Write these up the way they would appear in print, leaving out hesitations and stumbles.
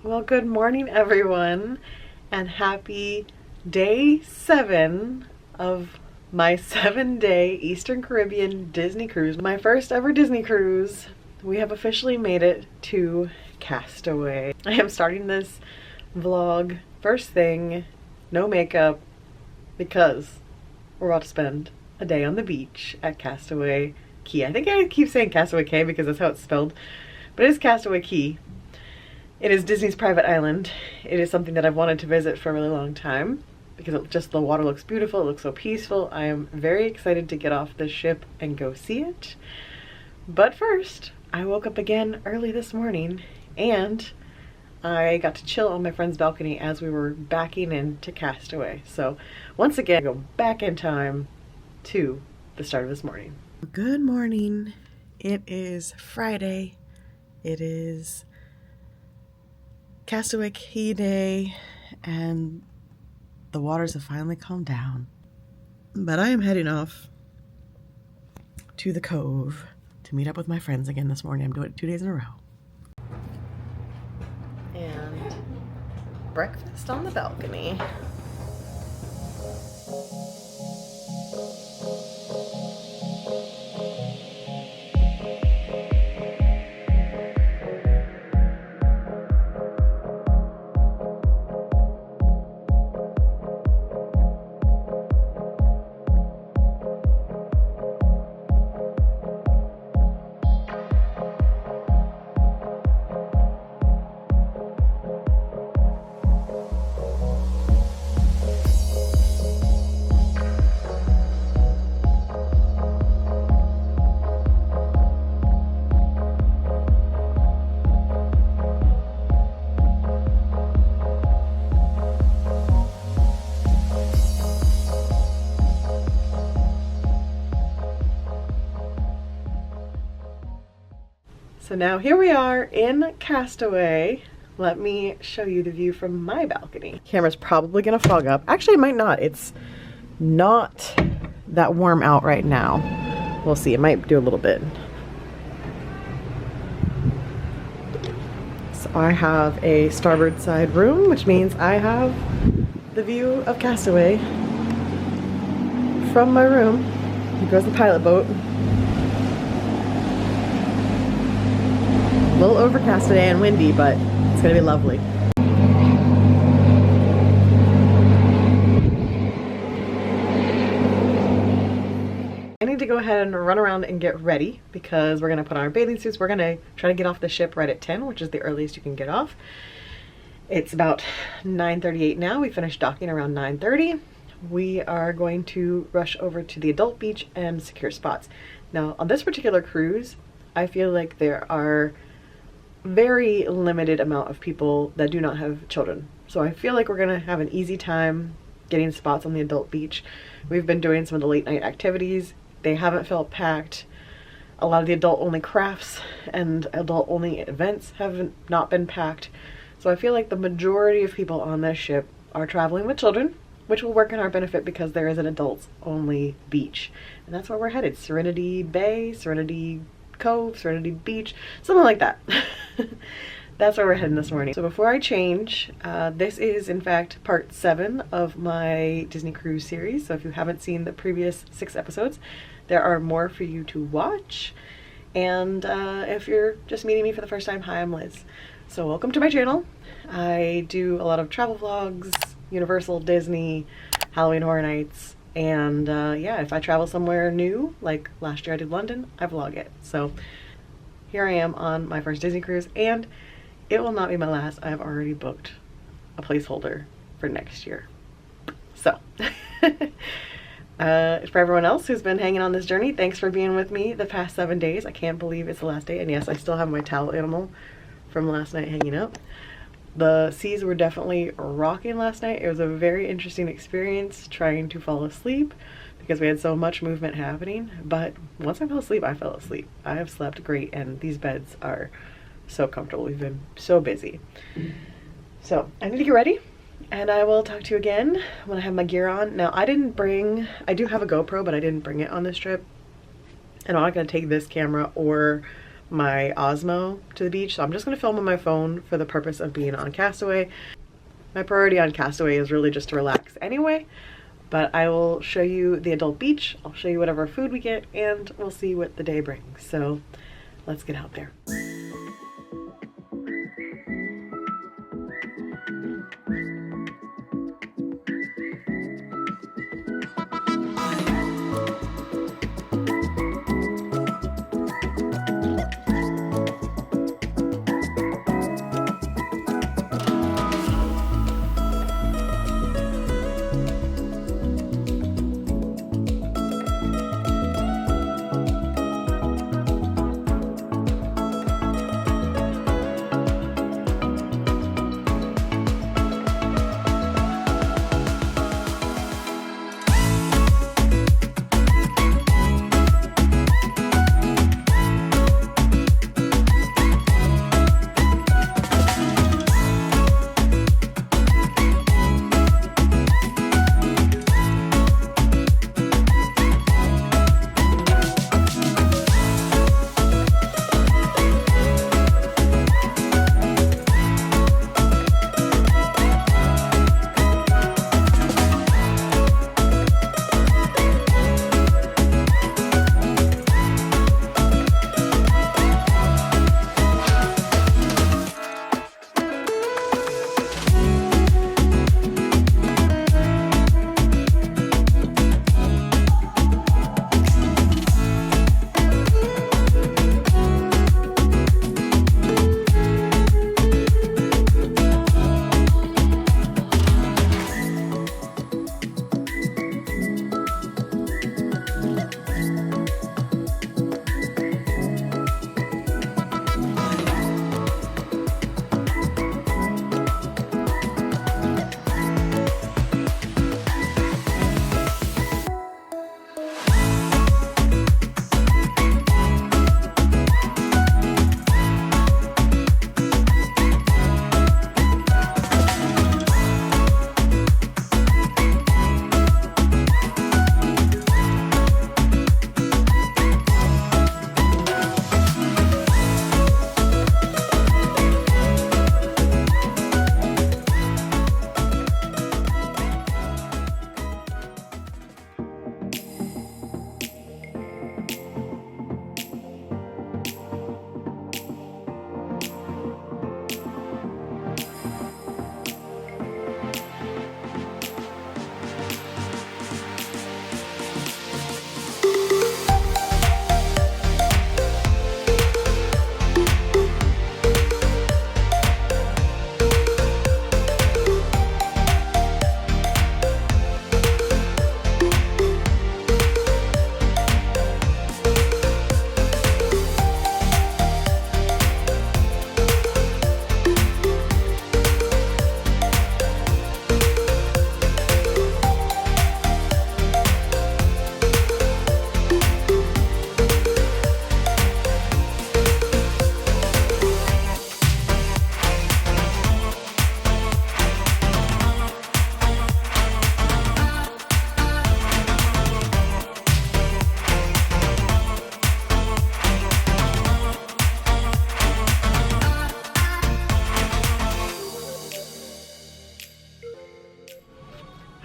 Well, good morning, everyone, and happy day 7 of my 7-day Eastern Caribbean Disney cruise. My first ever Disney cruise. We have officially made it to Castaway. I am starting this vlog first thing, no makeup, because we're about to spend a day on the beach at Castaway Key. I think I keep saying Castaway Cay because that's how it's spelled, but it is Castaway Key. It is Disney's private island. It is something that I've wanted to visit for a really long time because the water looks beautiful, it looks so peaceful. I am very excited to get off this ship and go see it. But first, I woke up again early this morning and I got to chill on my friend's balcony as we were backing into Castaway. So once again, I go back in time to the start of this morning. Good morning. It is Friday. It is Castaway Key Day, and the waters have finally calmed down. But I am heading off to the Cove to meet up with my friends again this morning. I'm doing it 2 days in a row. And breakfast on the balcony. So now here we are in Castaway. Let me show you the view from my balcony. Camera's probably gonna fog up. Actually, it might not. It's not that warm out right now. We'll see, it might do a little bit. So I have a starboard side room, which means I have the view of Castaway from my room. Here goes the pilot boat. A little overcast today and windy, but it's gonna be lovely. I need to go ahead and run around and get ready because we're gonna put on our bathing suits. We're gonna try to get off the ship right at 10, which is the earliest you can get off. It's about 9:38 now. We finished docking around 9:30. We are going to rush over to the adult beach and secure spots. Now, on this particular cruise, I feel like there are very limited amount of people that do not have children. So I feel like we're gonna have an easy time getting spots on the adult beach. We've been doing some of the late night activities. They haven't felt packed. A lot of the adult only crafts and adult only events have not been packed. So I feel like the majority of people on this ship are traveling with children, which will work in our benefit because there is an adults only beach. And that's where we're headed. Serenity Bay, Serenity Cove, Serenity Beach, something like that. That's where we're heading this morning. So before I change, this is in fact part 7 of my Disney cruise series. So if you haven't seen the previous 6 episodes, there are more for you to watch. And if you're just meeting me for the first time, hi, I'm Liz. So welcome to my channel. I do a lot of travel vlogs, Universal, Disney, Halloween Horror Nights, and yeah, if I travel somewhere new, like last year I did London, I vlog it. So here I am on my first Disney cruise, and it will not be my last. I have already booked a placeholder for next year. So for everyone else who's been hanging on this journey, thanks for being with me the past 7 days. I can't believe it's the last day, and yes, I still have my towel animal from last night hanging up. The seas were definitely rocking last night. It was a very interesting experience trying to fall asleep because we had so much movement happening. But once I fell asleep, I fell asleep. I have slept great, and these beds are so comfortable. We've been so busy. So I need to get ready, and I will talk to you again when I have my gear on. Now, I do have a GoPro, but I didn't bring it on this trip. And I'm not going to take this camera or my Osmo to the beach, so I'm just gonna film on my phone for the purpose of being on Castaway. My priority on Castaway is really just to relax anyway, but I will show you the adult beach, I'll show you whatever food we get, and we'll see what the day brings. So let's get out there.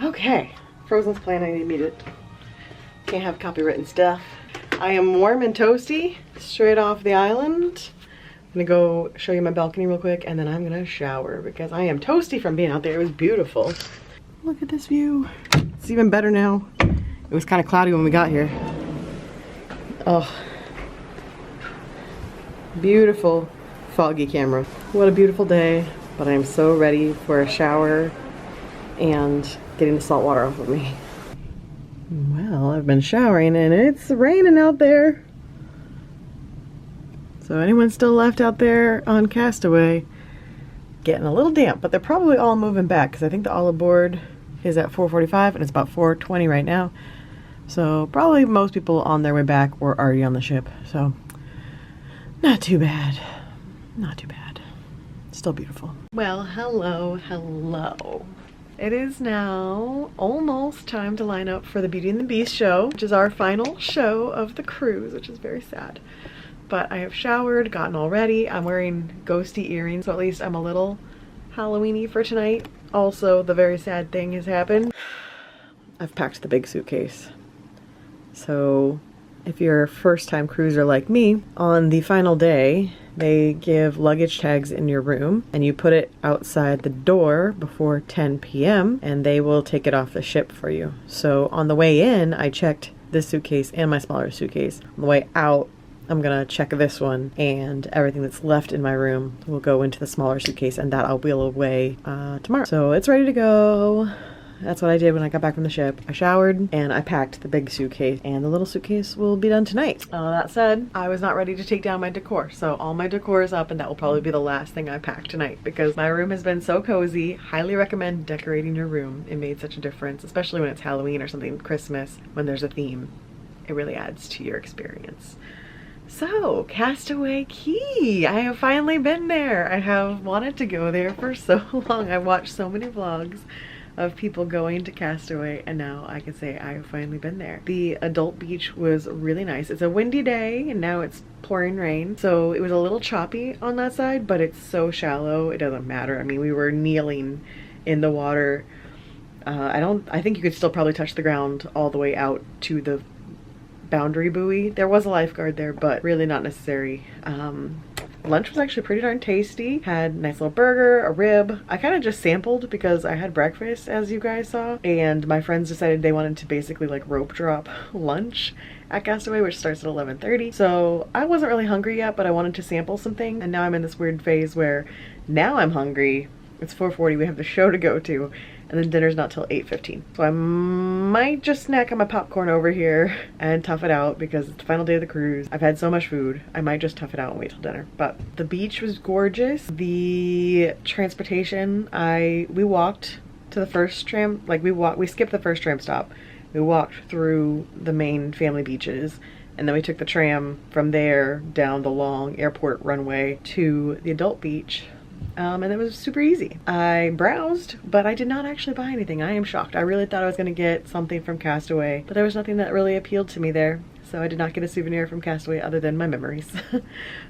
Okay, Frozen's plan, I need to meet it. Can't have copywritten stuff. I am warm and toasty, straight off the island. I'm gonna go show you my balcony real quick, and then I'm gonna shower because I am toasty from being out there. It was beautiful. Look at this view. It's even better now. It was kind of cloudy when we got here. Oh, beautiful foggy camera. What a beautiful day, but I am so ready for a shower and getting the salt water off of me. Well, I've been showering and it's raining out there. So anyone still left out there on Castaway, getting a little damp, but they're probably all moving back because I think the all aboard is at 4:45 and it's about 4:20 right now. So probably most people on their way back were already on the ship. So not too bad. Not too bad. Still beautiful. Well, hello, hello. It is now almost time to line up for the Beauty and the Beast show, which is our final show of the cruise, which is very sad. but I have showered, gotten all ready. I'm wearing ghosty earrings, so at least I'm a little Halloween-y for tonight. Also, the very sad thing has happened. I've packed the big suitcase. So if you're a first-time cruiser like me, on the final day, they give luggage tags in your room and you put it outside the door before 10 p.m. and they will take it off the ship for you. So on the way in, I checked this suitcase and my smaller suitcase. On the way out, I'm gonna check this one, and everything that's left in my room will go into the smaller suitcase, and that I'll wheel away tomorrow. So it's ready to go. That's what I did when I got back from the ship. I showered and I packed the big suitcase, and the little suitcase will be done tonight. That said, I was not ready to take down my decor, so all my decor is up, and that will probably be the last thing I pack tonight because my room has been so cozy. Highly recommend decorating your room. It made such a difference, especially when it's Halloween or something, Christmas, when there's a theme. It really adds to your experience. So, Castaway Key! I have finally been there. I have wanted to go there for so long. I've watched so many vlogs of people going to Castaway, and now I can say I have finally been there. The adult beach was really nice. It's a windy day and now it's pouring rain, so it was a little choppy on that side, but it's so shallow it doesn't matter. I mean, we were kneeling in the water. I think you could still probably touch the ground all the way out to the boundary buoy. There was a lifeguard there, but really not necessary. Lunch was actually pretty darn tasty. Had a nice little burger, a rib. I kind of just sampled because I had breakfast, as you guys saw, and my friends decided they wanted to basically like rope drop lunch at Castaway, which starts at 11:30. So I wasn't really hungry yet, but I wanted to sample something, and now I'm in this weird phase where now I'm hungry. It's 4:40, we have the show to go to, and then dinner's not till 8:15. So I might just snack on my popcorn over here and tough it out because it's the final day of the cruise. I've had so much food. I might just tough it out and wait till dinner. But the beach was gorgeous. The transportation, we walked to the first tram, like we skipped the first tram stop. We walked through the main family beaches, and then we took the tram from there down the long airport runway to the adult beach. And it was super easy. I browsed, but I did not actually buy anything. I am shocked. I really thought I was going to get something from Castaway, but there was nothing that really appealed to me there. So I did not get a souvenir from Castaway other than my memories.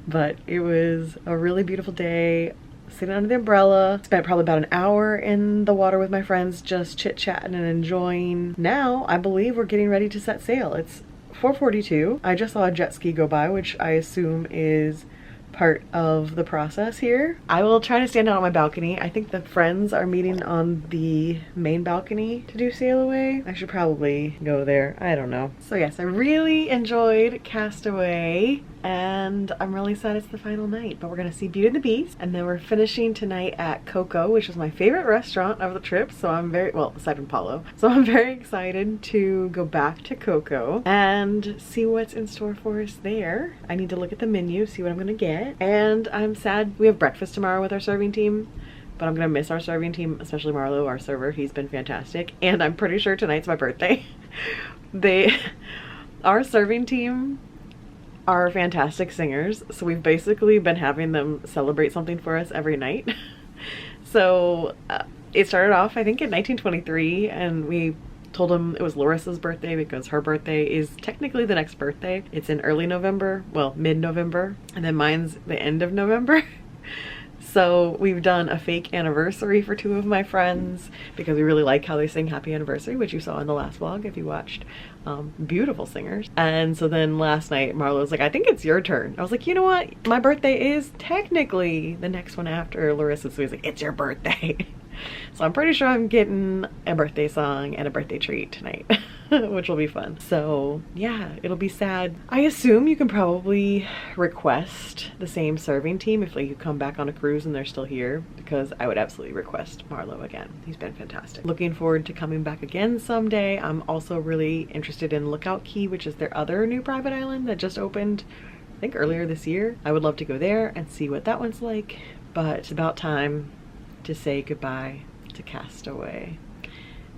But it was a really beautiful day. Sitting under the umbrella. Spent probably about an hour in the water with my friends, just chit-chatting and enjoying. Now, I believe we're getting ready to set sail. It's 4:42. I just saw a jet ski go by, which I assume is part of the process here. I will try to stand out on my balcony. I think the friends are meeting on the main balcony to do sail away. I should probably go there. I don't know. So yes, I really enjoyed Castaway, and I'm really sad it's the final night, but we're gonna see Beauty and the Beast, and then we're finishing tonight at Coco, which is my favorite restaurant of the trip, so I'm very, well, aside from Paulo, so I'm very excited to go back to Coco and see what's in store for us there. I need to look at the menu, see what I'm gonna get. And I'm sad we have breakfast tomorrow with our serving team, but I'm gonna miss our serving team, especially Marlo, our server. He's been fantastic, and I'm pretty sure tonight's my birthday. Our serving team are fantastic singers, so we've basically been having them celebrate something for us every night. So it started off, I think, in 1923, and we told them it was Larissa's birthday because her birthday is technically the next birthday. It's in early November, well, mid-November, and then mine's the end of November. So we've done a fake anniversary for two of my friends because we really like how they sing Happy Anniversary, which you saw in the last vlog if you watched. Beautiful singers. And so then last night Marlo was like, I think it's your turn. I was like, you know what? My birthday is technically the next one after Larissa's. So he's like, it's your birthday. So I'm pretty sure I'm getting a birthday song and a birthday treat tonight, which will be fun. So yeah, it'll be sad. I assume you can probably request the same serving team if like you come back on a cruise and they're still here, because I would absolutely request Marlo again. He's been fantastic. Looking forward to coming back again someday. I'm also really interested in Lookout Key, which is their other new private island that just opened, I think earlier this year. I would love to go there and see what that one's like, but it's about time to say goodbye to Castaway.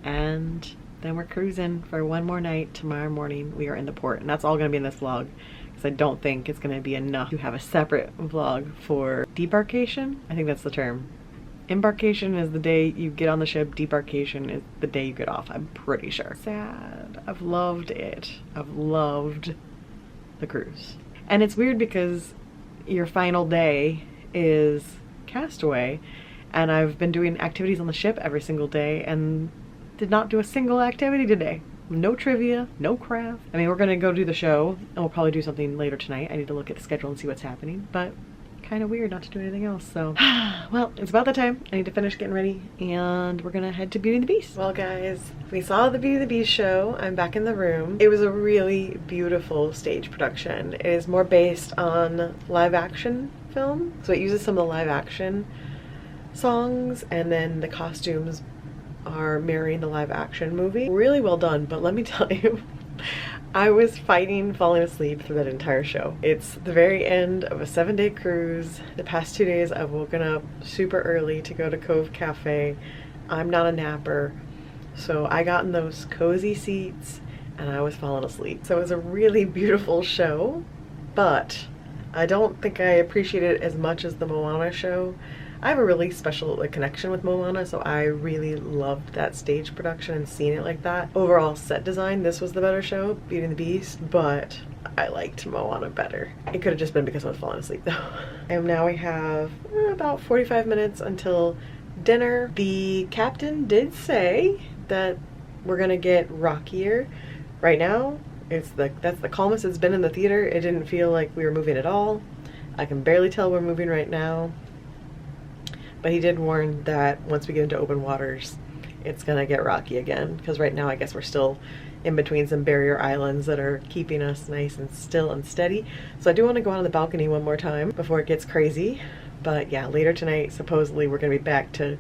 And then we're cruising for one more night. Tomorrow morning we are in the port, and that's all gonna be in this vlog because I don't think it's gonna be enough to have a separate vlog for debarkation. I think that's the term. Embarkation is the day you get on the ship. Debarkation is the day you get off, I'm pretty sure. Sad. I've loved it. I've loved the cruise. And it's weird because your final day is Castaway, and I've been doing activities on the ship every single day and did not do a single activity today. No trivia, no craft. I mean, we're gonna go do the show, and we'll probably do something later tonight. I need to look at the schedule and see what's happening, but kind of weird not to do anything else, so. Well, it's about the time. I need to finish getting ready, and we're gonna head to Beauty and the Beast. Well, guys, we saw the Beauty and the Beast show. I'm back in the room. It was a really beautiful stage production. It is more based on live action film, so it uses some of the live action songs, and then the costumes are mirroring the live action movie. Really well done, but let me tell you, I was fighting falling asleep through that entire show. It's the very end of a 7-day cruise. The past 2 days I've woken up super early to go to Cove Cafe. I'm not a napper, so I got in those cozy seats and I was falling asleep. So it was a really beautiful show, but I don't think I appreciated it as much as the Moana show. I have a really special connection with Moana, so I really loved that stage production and seeing it like that. Overall set design, this was the better show, Beauty and the Beast, but I liked Moana better. It could have just been because I was falling asleep though. And now we have about 45 minutes until dinner. The captain did say that we're gonna get rockier. Right now, that's the calmest it's been in the theater. It didn't feel like we were moving at all. I can barely tell we're moving right now. But he did warn that once we get into open waters, it's gonna get rocky again, because right now I guess we're still in between some barrier islands that are keeping us nice and still and steady. So I do want to go out on the balcony one more time before it gets crazy. But yeah, later tonight, supposedly we're gonna be back to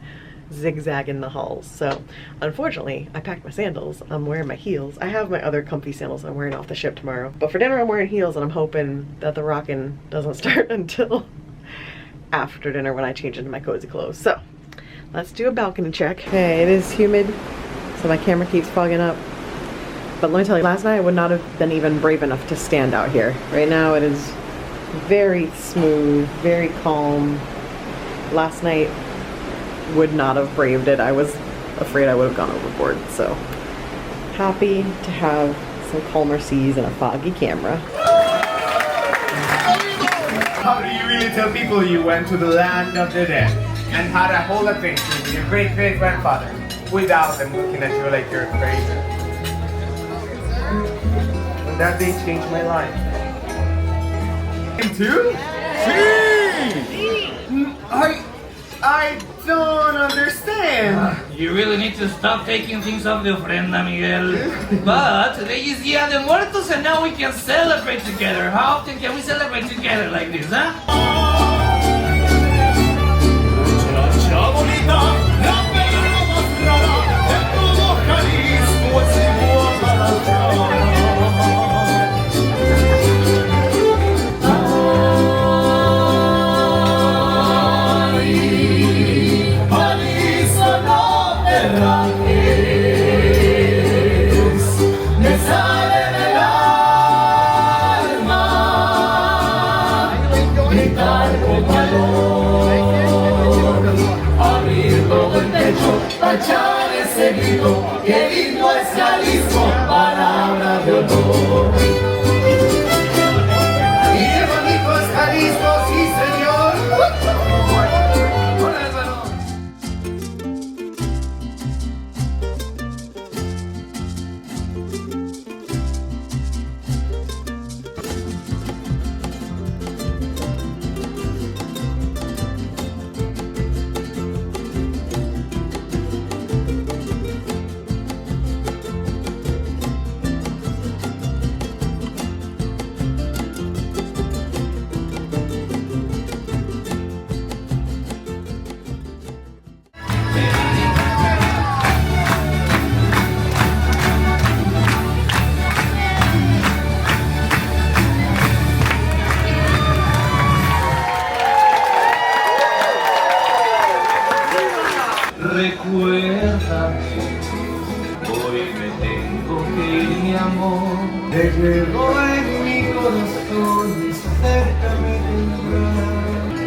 zigzagging the halls. So unfortunately, I packed my sandals. I'm wearing my heels. I have my other comfy sandals I'm wearing off the ship tomorrow. But for dinner, I'm wearing heels, and I'm hoping that the rocking doesn't start until after dinner when I change into my cozy clothes. So let's do a balcony check. Okay, it is humid, so my camera keeps fogging up. But let me tell you, last night I would not have been even brave enough to stand out here. Right now it is very smooth, very calm. Last night would not have braved it. I was afraid I would have gone overboard. So happy to have some calmer seas and a foggy camera. How do you really tell people you went to the land of the dead and had a whole adventure with your great-great-grandfather without them looking at you like you're crazy? And that day changed my life. And too? I don't understand. You really need to stop taking things off the ofrenda, Miguel. But today is Dia de Muertos and now we can celebrate together. How often can we celebrate together like this, huh? Tachar ese grito, que lindo es Jalisco, palabra de honor. Y qué bonito es Jalisco, sí señor. Recuerda, hoy me tengo que ir, mi amor. Te llevo en mi corazón y cerca me tendrás.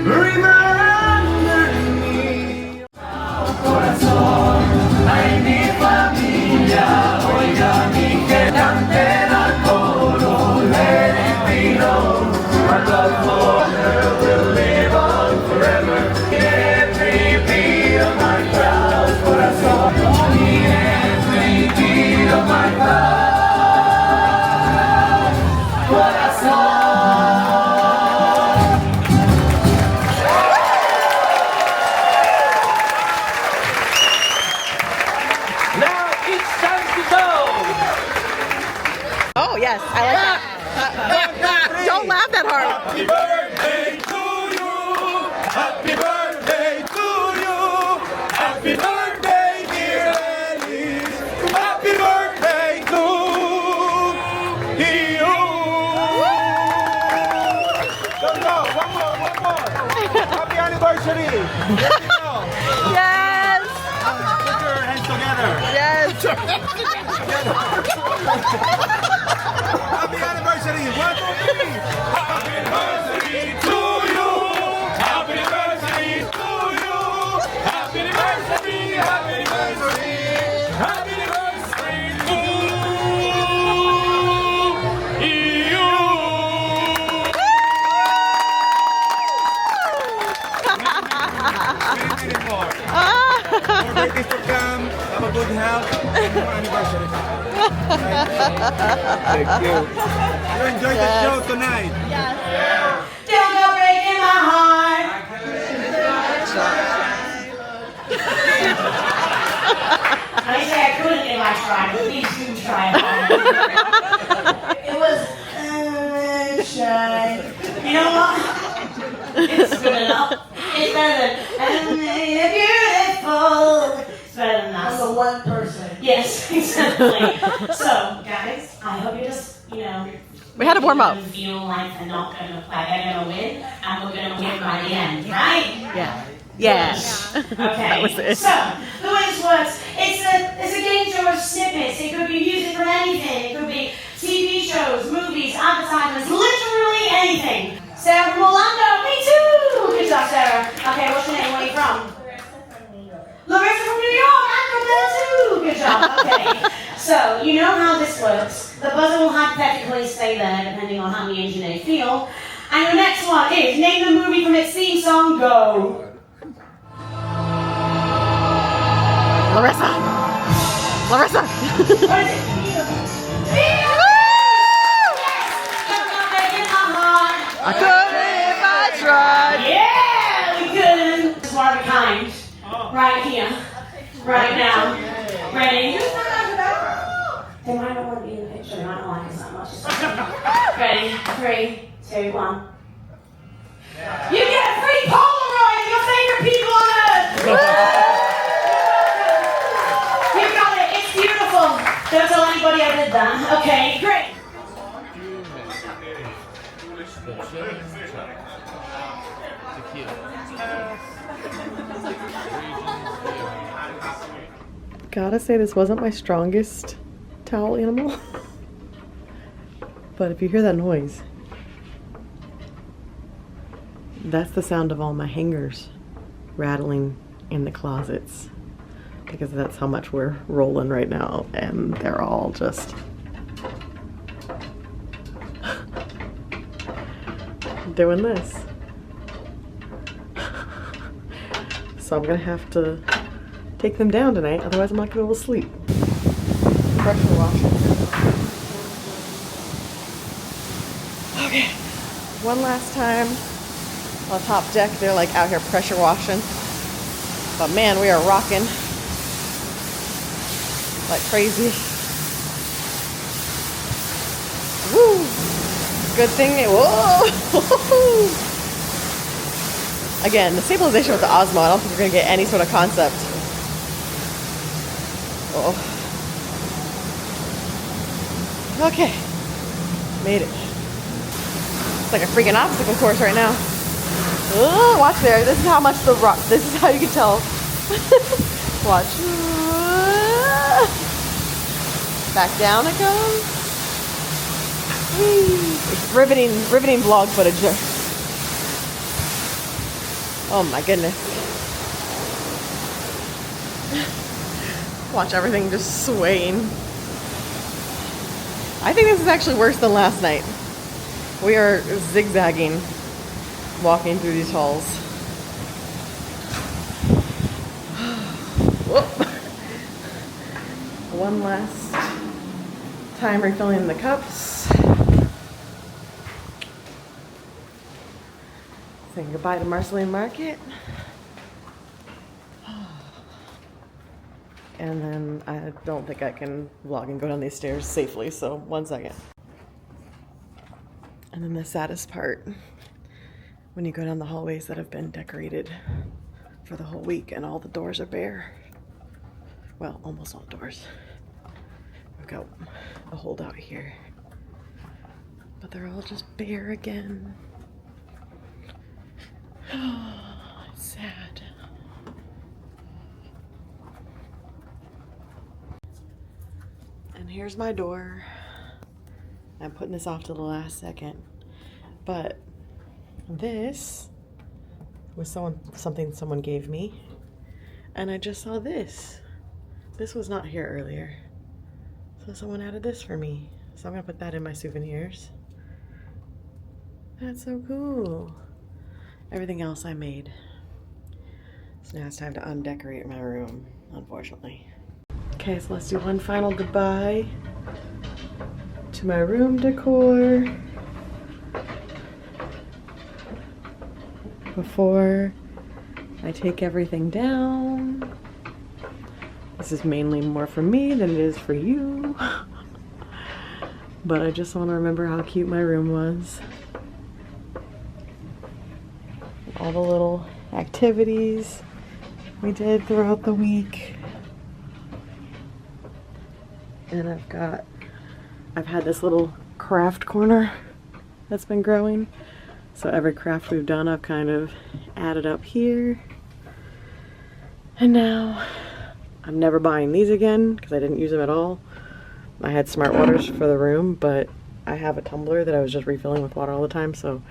Remember me. Corazón, ay mi familia, oiga mi que canten al coro, let it be known. Yes, I like that. Don't laugh that hard. Happy birthday to you. Happy birthday to you. Happy birthday, dear Ellis. Happy birthday to you. Go, one more. Happy anniversary. Yes. Put your hands together. Yes. Happy anniversary. 1, 2, 3. Happy anniversary to you. Happy anniversary to you. Happy anniversary. Happy anniversary. Happy anniversary to you. More birthdays to come. Have a good health. And more anniversary. Thank you. You enjoyed the show tonight. Don't go breaking my heart. I say I couldn't if I tried, but please do try hard. It was shy. You know what? It's good enough. It's better than beautiful. It's better than that. For one person. Yes, exactly. So, guys, I hope you just, We had to warm up. feel like they're not gonna play, they're gonna win, and we're gonna win by the end, right? Yeah. Yeah. Okay. That was it. So, the way this works, it's a game show of snippets. It could be music from anything. It could be TV shows, movies, advertisements, literally anything. Sarah from Orlando, me too! Good job, Sarah. Okay, what's your name? Where are you from? Larissa from New York, I'm from there too! Good job, okay. So, you know how this works. The buzzer will hypothetically stay there depending on how the engineer feel. And your next one is name the movie from its theme song, go! Larissa. Larissa. What is it? Yes! Don't go breaking my heart. I could if I tried. Yeah, we couldn't. It's one of a kind. Right here. Right now. Ready? They might not want to be in the picture. They might not like us that much. Ready? 3, 2, 1. You get a free Polaroid of your favorite people on earth! You got it. It's beautiful. Don't tell anybody I did that. Okay, great. Gotta say, this wasn't my strongest towel animal. But if you hear that noise, that's the sound of all my hangers rattling in the closets, because that's how much we're rolling right now, and they're all just doing this. So I'm gonna have to take them down tonight, otherwise I'm not gonna be able to sleep. Pressure washing. Okay, one last time on top deck. They're like out here pressure washing. But man, we are rocking like crazy. Woo! Good thing they, whoa! Again, the stabilization with the Osmo, I don't think we're gonna get any sort of concept. Oh. Okay, made it. It's like a freaking obstacle course right now. Oh, watch there. This is how much the rock. This is how you can tell. Watch. Back down it goes. It's riveting vlog footage there. Oh my goodness. Watch everything just swaying. I think this is actually worse than last night. We are zigzagging, walking through these halls. Whoop. One last time refilling the cups. Saying goodbye to Marceline Market. And then I don't think I can vlog and go down these stairs safely, so 1 second. And then the saddest part, when you go down the hallways that have been decorated for the whole week and all the doors are bare. Well, almost all doors. We've got a holdout here, but they're all just bare again. It's sad. And here's my door. I'm putting this off to the last second, but this was something someone gave me, and I just saw this. This was not here earlier, so someone added this for me. So I'm gonna put that in my souvenirs. That's so cool. Everything else I made. So now it's time to undecorate my room, unfortunately. Okay, so let's do one final goodbye to my room decor before I take everything down. This is mainly more for me than it is for you, but I just want to remember how cute my room was. All the little activities we did throughout the week. And I've had this little craft corner that's been growing. So every craft we've done, I've kind of added up here. And now I'm never buying these again because I didn't use them at all. I had smart waters for the room, but I have a tumbler that I was just refilling with water all the time, so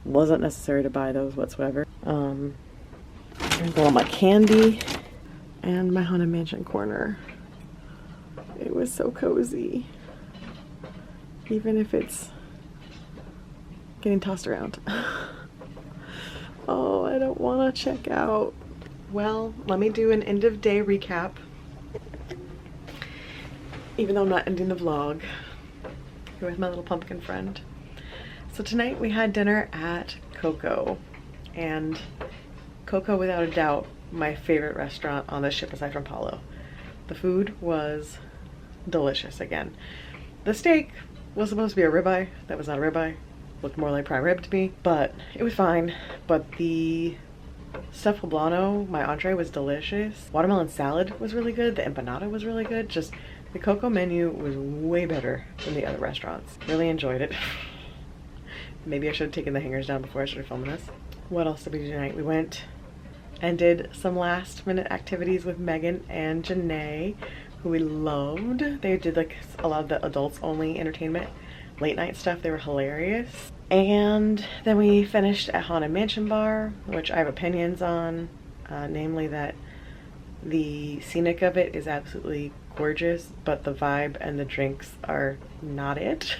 it wasn't necessary to buy those whatsoever. I've got all my candy and my Haunted Mansion corner. It was so cozy, even if it's getting tossed around. Oh, I don't want to check out. Well, let me do an end of day recap, even though I'm not ending the vlog. Here with my little pumpkin friend. So tonight we had dinner at Coco, and Coco, without a doubt, my favorite restaurant on the ship aside from Palo. The food was delicious again. The steak was supposed to be a ribeye. That was not a ribeye. Looked more like prime rib to me, but it was fine. But the stuffed poblano, my entree, was delicious. Watermelon salad was really good. The empanada was really good. Just the Coco menu was way better than the other restaurants. Really enjoyed it. Maybe I should have taken the hangers down before I started filming this. What else did we do tonight? We went and did some last minute activities with Megan and Janae, who we loved. They did like a lot of the adults only entertainment, late night stuff. They were hilarious. And then we finished at Haunted Mansion Bar, which I have opinions on, namely that the scenic of it is absolutely gorgeous, but the vibe and the drinks are not it.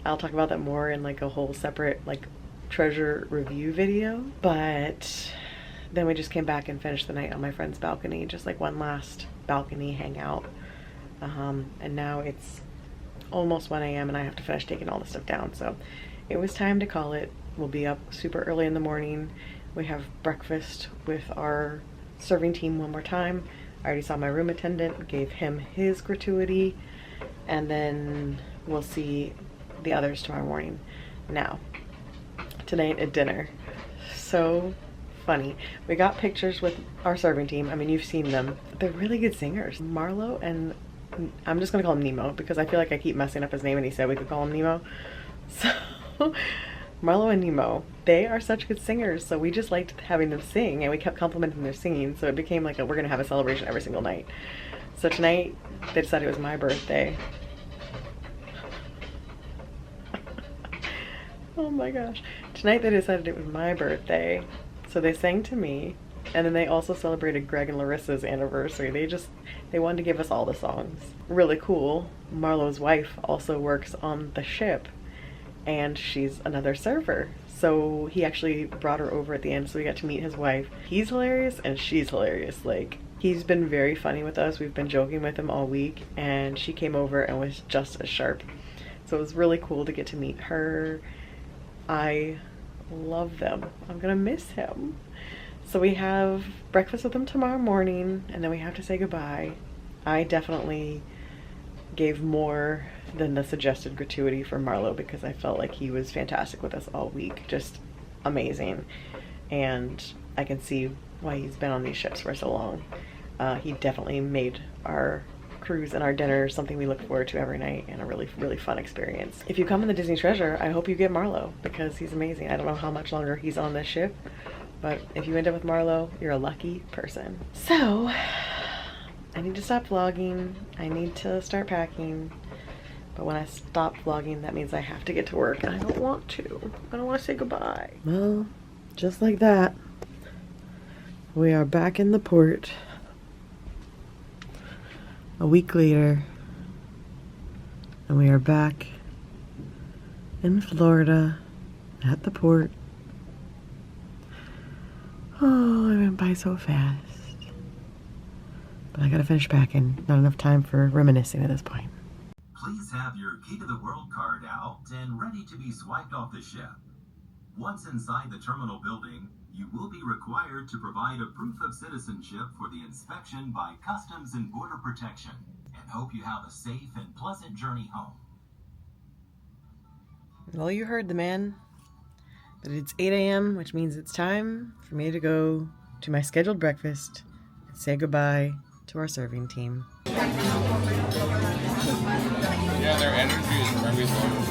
I'll talk about that more in like a whole separate like treasure review video. But then we just came back and finished the night on my friend's balcony, just like one last balcony hangout. And now it's almost 1 a.m. and I have to finish taking all this stuff down, so it was time to call it. We'll be up super early in the morning. We have breakfast with our serving team one more time. I already saw my room attendant, gave him his gratuity, and then we'll see the others tomorrow morning. Now, tonight at dinner, so funny. We got pictures with our serving team. I mean, you've seen them. They're really good singers. Marlo and I'm just gonna call him Nemo because I feel like I keep messing up his name and he said we could call him Nemo. So Marlo and Nemo, they are such good singers, so we just liked having them sing and we kept complimenting their singing, so it became like we're gonna have a celebration every single night. So tonight they decided it was my birthday. Oh my gosh. Tonight they decided it was my birthday, so they sang to me, and then they also celebrated Greg and Larissa's anniversary. They wanted to give us all the songs. Really cool. Marlo's wife also works on the ship, and she's another server. So he actually brought her over at the end, so we got to meet his wife. He's hilarious and she's hilarious. Like, he's been very funny with us. We've been joking with him all week, and she came over and was just as sharp. So it was really cool to get to meet her. I love them. I'm gonna miss him. So we have breakfast with them tomorrow morning, and then we have to say goodbye. I definitely gave more than the suggested gratuity for Marlowe because I felt like he was fantastic with us all week, just amazing. And I can see why he's been on these ships for so long. He definitely made our cruise and our dinner something we look forward to every night and a really, really fun experience. If you come in the Disney Treasure, I hope you get Marlowe because he's amazing. I don't know how much longer he's on this ship, but if you end up with Marlowe, you're a lucky person. So, I need to stop vlogging. I need to start packing. But when I stop vlogging, that means I have to get to work and I don't want to. I don't want to say goodbye. Well, just like that, we are back in the port. A week later, and we are back in Florida at the port. Oh, it went by so fast. But I gotta finish packing. Not enough time for reminiscing at this point. Please have your Key to the World card out and ready to be swiped off the ship. Once inside the terminal building, you will be required to provide a proof of citizenship for the inspection by Customs and Border Protection, and hope you have a safe and pleasant journey home. Well, you heard the man. But it's 8 a.m., which means it's time for me to go to my scheduled breakfast and say goodbye to our serving team. Yeah, their energy is very low.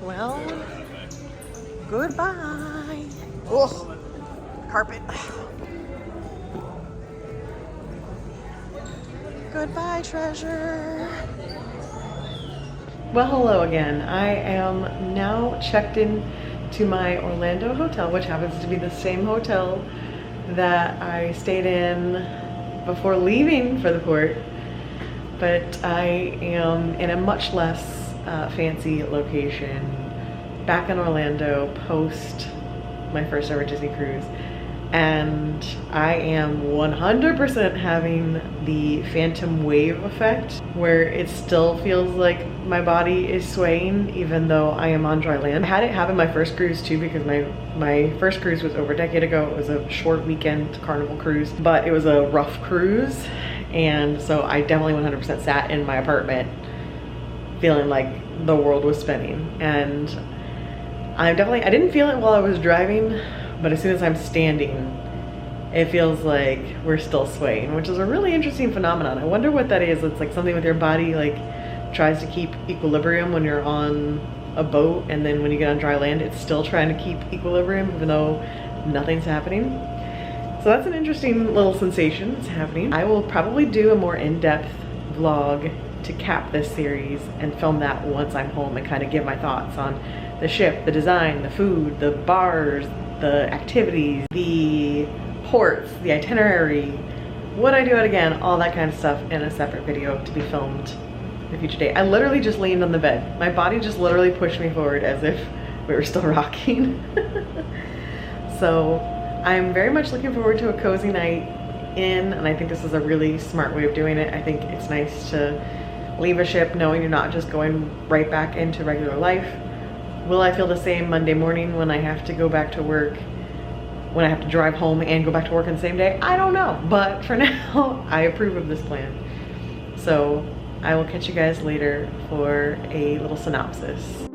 Well, goodbye. Oh, carpet. Goodbye, treasure. Well, hello again. I am now checked in to my Orlando hotel, which happens to be the same hotel that I stayed in before leaving for the port, but I am in a much less fancy location back in Orlando post my first ever Disney cruise, and I am 100% having the phantom wave effect where it still feels like my body is swaying even though I am on dry land. I had it happen my first cruise too because my first cruise was over a decade ago. It was a short weekend Carnival cruise, but it was a rough cruise, and so I definitely 100% sat in my apartment feeling like the world was spinning. And I didn't feel it while I was driving, but as soon as I'm standing, it feels like we're still swaying, which is a really interesting phenomenon. I wonder what that is. It's like something with your body like tries to keep equilibrium when you're on a boat, and then when you get on dry land, it's still trying to keep equilibrium even though nothing's happening. So that's an interesting little sensation that's happening. I will probably do a more in-depth vlog to cap this series and film that once I'm home and kind of give my thoughts on the ship, the design, the food, the bars, the activities, the ports, the itinerary, would I do it again, all that kind of stuff in a separate video to be filmed in a future date. I literally just leaned on the bed. My body just literally pushed me forward as if we were still rocking. So I'm very much looking forward to a cozy night in, and I think this is a really smart way of doing it. I think it's nice to leave a ship knowing you're not just going right back into regular life. Will I feel the same Monday morning when I have to go back to work, when I have to drive home and go back to work on the same day? I don't know, but for now, I approve of this plan. So I will catch you guys later for a little synopsis.